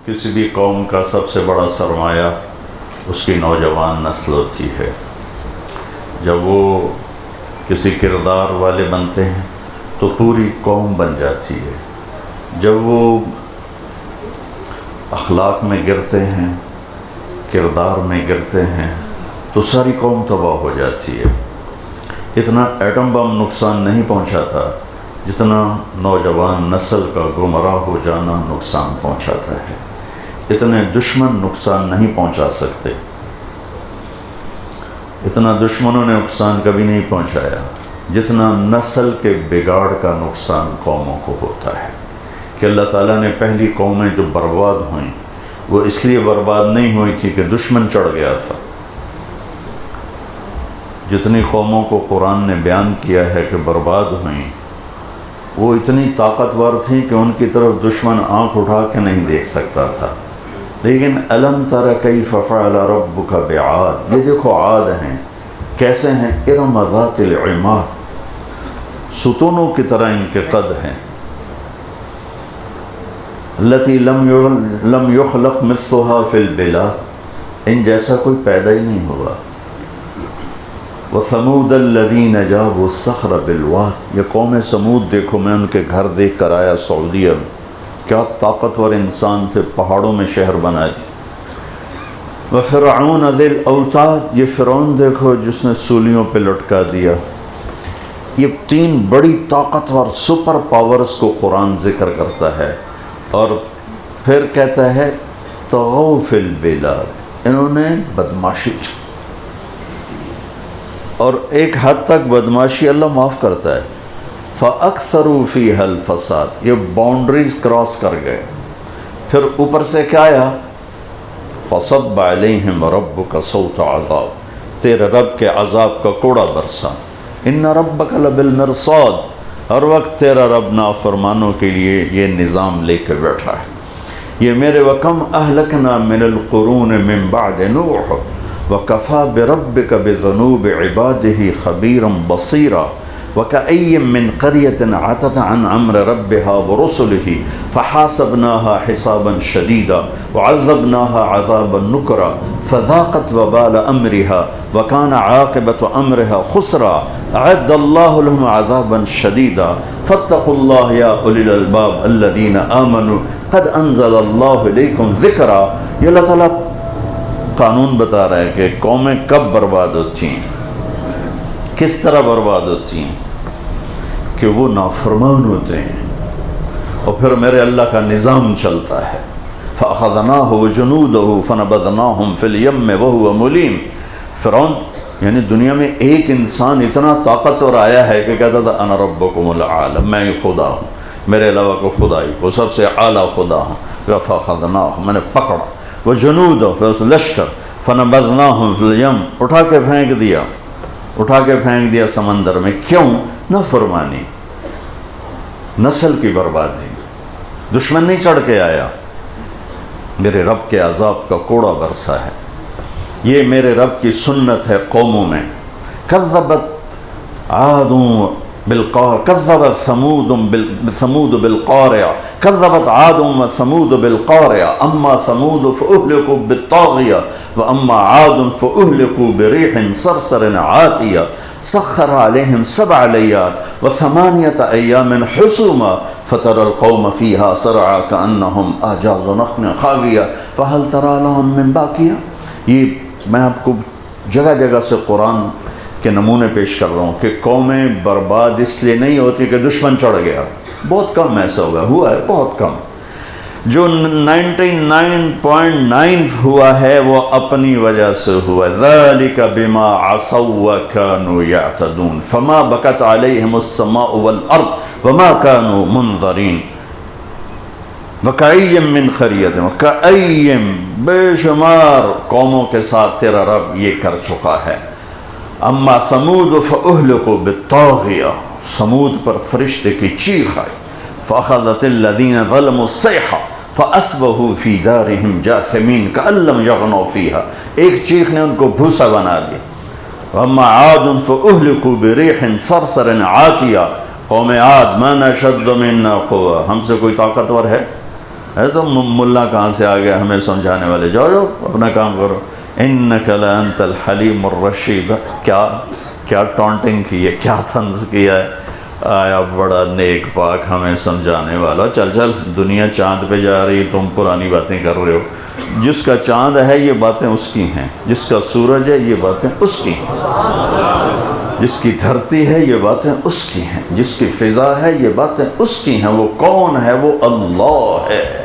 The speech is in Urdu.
کسی بھی قوم کا سب سے بڑا سرمایہ اس کی نوجوان نسل ہوتی ہے۔ جب وہ کسی کردار والے بنتے ہیں تو پوری قوم بن جاتی ہے، جب وہ اخلاق میں گرتے ہیں، کردار میں گرتے ہیں تو ساری قوم تباہ ہو جاتی ہے۔ اتنا ایٹم بم نقصان نہیں پہنچاتا جتنا نوجوان نسل کا گمراہ ہو جانا نقصان پہنچاتا ہے۔ اتنے دشمن نقصان نہیں پہنچا سکتے، اتنا دشمنوں نے نقصان کبھی نہیں پہنچایا جتنا نسل کے بگاڑ کا نقصان قوموں کو ہوتا ہے۔ کہ اللہ تعالیٰ نے پہلی قومیں جو برباد ہوئیں وہ اس لیے برباد نہیں ہوئی تھی کہ دشمن چڑھ گیا تھا۔ جتنی قوموں کو قرآن نے بیان کیا ہے کہ برباد ہوئیں، وہ اتنی طاقتور تھیں کہ ان کی طرف دشمن آنکھ اٹھا کے نہیں دیکھ سکتا تھا۔ لیکن الم تر کیف فعل ربک بعاد، یہ دیکھو عاد ہیں کیسے ہیں، ارم ذات العماد، ستونوں کی طرح ان کے قد ہیں، التی لم یخلق مثلها فی البلاد، ان جیسا کوئی پیدا ہی نہیں ہوا۔ وثمود الذین جابوا الصخر بالواد، یہ قوم سمود دیکھو، میں ان کے گھر دیکھ کر آیا سعودیہ میں، کیا طاقتور انسان تھے، پہاڑوں میں شہر بنا دی۔ وفرعون ذی الاوتاد، یہ فرعون دیکھو جس نے سولیوں پہ لٹکا دیا۔ یہ تین بڑی طاقتور سپر پاورز کو قرآن ذکر کرتا ہے اور پھر کہتا ہے طغوا فی البلاد، انہوں نے بدماشی، اور ایک حد تک بدماشی اللہ معاف کرتا ہے۔ فَأَكْثَرُوا فِيهَا الْفَسَادِ، یہ باؤنڈریز کراس کر گئے۔ پھر اوپر سے کیا آیا، فَصَبَّ عَلَيْهِمْ رَبُّكَ صَوْتَ عَذَابٍ، تیرے رب کے عذاب کا کوڑا برسا۔ إِنَّ رَبَّكَ لَبِالْمِرْصَادِ، ہر وقت تیرا رب نافرمانوں کے لیے یہ نظام لے کے بیٹھا ہے۔ یہ میرے وَكَمْ أَهْلَكْنَا مِنَ الْقُرُونِ مِنْ بَعْدِ نُوحٍ وَكَفَى بِرَبِّكَ بِذُنُوبِ عِبَادِهِ خَبِيرًا بَصِيرًا وَكَأَيٍّ مِّن قَرْيَةٍ عَتَتْ عَنْ أَمْرِ رَبِّهَا وَرُسُلِهِ فَحَاسَبْنَاهَا حِسَابًا شَدِيدًا وَعَذَّبْنَاهَا عَذَابًا نُكْرًا فَذَاقَتْ وَبَالَ أَمْرِهَا وَكَانَ عَاقِبَةُ أَمْرِهَا خُسْرًا أَعَدَّ اللَّهُ لَهُمْ عَذَابًا شَدِيدًا فَاتَّقُوا اللَّهَ يَا أُولِي الْأَلْبَابِ الَّذِينَ آمَنُوا قَدْ أَنزَلَ اللَّهُ إِلَيْكُمْ ذِكْرًا۔ یہ اللہ تعالیٰ قانون بتا رہا ہے کہ قومیں کب برباد ہوتی ہیں، کس طرح برباد ہوتی ہیں، کہ وہ نافرمان ہوتے ہیں اور پھر میرے اللہ کا نظام چلتا ہے۔ فَأَخَذْنَاهُ وَجُنُودَهُ فَنَبَذْنَاهُمْ فِي الْيَمِّ وَهُوَ مُلِيمٌ، فرعون یعنی دنیا میں ایک انسان اتنا طاقتور آیا ہے کہ کہتا تھا انا ربکم العالی، میں خدا ہوں، میرے علاوہ کو خدائی، وہ سب سے اعلیٰ خدا ہوں۔ فَأَخَذْنَاهُ، میں نے پکڑا، وَجُنُودَهُ، پھر اس لشکر، فَنَبَذْنَاهُمْ فِي الْيَمِّ، اٹھا کے پھینک دیا سمندر میں۔ کیوں؟ نافرمانی، نسل کی بربادی، دشمن نہیں چڑھ کے آیا، میرے رب کے عذاب کا کوڑا برسا ہے۔ یہ میرے رب کی سنت ہے قوموں میں۔ کذبت عاد كذبت ثمود بالقارعة كذبت عاد وثمود بالقارعة أما ثمود فأهلكوا بالطاغية وأما عاد فأهلكوا بريح صرصر عاتية سخر عليهم 7 ليال و8 أيام حسوما فترى القوم فيها صرعى كأنهم أعجاز نخل خاوية فهل ترى لهم من باقية۔ یہ میں آپ کو جگہ جگہ سے قرآن کے نمونے پیش کر رہا ہوں کہ قومیں برباد اس لیے نہیں ہوتی کہ دشمن چڑھ گیا، بہت کم ایسا ہوا ہے بہت کم۔ جو 99.9 ہوا ہے وہ اپنی وجہ سے ہوا۔ ذَلِكَ بِمَا عَصَوْا وَكَانُوا يَعْتَدُونَ فَمَا بَكَتْ عَلَيْهِمُ السَّمَاءُ وَالْأَرْضُ وَمَا كَانُوا مُنظَرِينَ۔ وَكَأَيٍّ مِّن قَرْيَةٍ، وَكَأَيٍّ، بے شمار قوموں کے ساتھ تیرا رب یہ کر چکا ہے۔ اما ثمود فأهلكوا بالطاغية، ثمود پر فرشتے کی چیخ آئی۔ فأخذت الذين ظلموا الصيحة فأصبحوا في دارهم جاثمين كأن لم يغنوا فيها، ایک چیخ نے ان کو بھوسا بنا دیا۔ اما عاد فأهلكوا بريح صرصر عاتية، قوم عاد من أشد منا قوة، ہم سے کوئی طاقتور ہے؟ ہے تو ملا کہاں سے آ گیا ہمیں سمجھانے والے، جاؤ جاؤ اپنا کام کرو، انک لانت الحلیم الرشید۔ کیا ٹونٹنگ کی ہے، کیا طنز کیا ہے، آیا بڑا نیک پاک ہمیں سمجھانے والا، چل چل دنیا چاند پہ جا رہی، تم پرانی باتیں کر رہے ہو، جس کا چاند ہے یہ باتیں اس کی ہیں، جس کا سورج ہے یہ باتیں اس کی ہیں، جس کی دھرتی ہے یہ باتیں اس کی ہیں، جس کی فضا ہے یہ باتیں اس کی ہیں، وہ کون ہے؟ وہ اللہ ہے۔